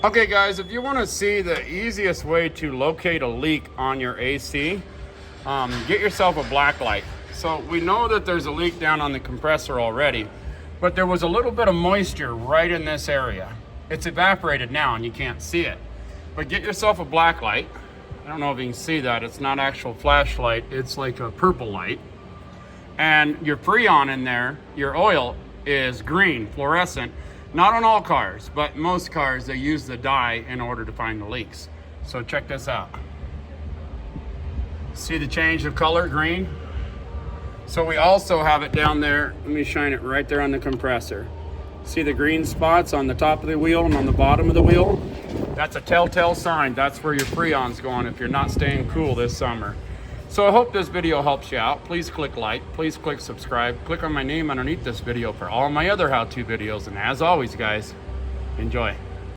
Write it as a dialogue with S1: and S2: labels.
S1: Okay guys, if you want to see the easiest way to locate a leak on your AC, get yourself a black light. So we know that there's a leak down on the compressor already, but there was a little bit of moisture right in this area. It's evaporated now and you can't see it. But get yourself a black light. I don't know if you can see that. It's not actual flashlight. It's like a purple light. And your Freon in there, your oil, is green, fluorescent. Not on all cars, but most cars, they use the dye in order to find the leaks. So check this out. See the change of color, green? So we also have it down there. Let me shine it right there on the compressor. See the green spots on the top of the wheel and on the bottom of the wheel? That's a telltale sign. That's where your Freon's going if you're not staying cool this summer. So I hope this video helps you out. Please click like, please click subscribe, click on my name underneath this video for all my other how-to videos. And as always, guys, enjoy.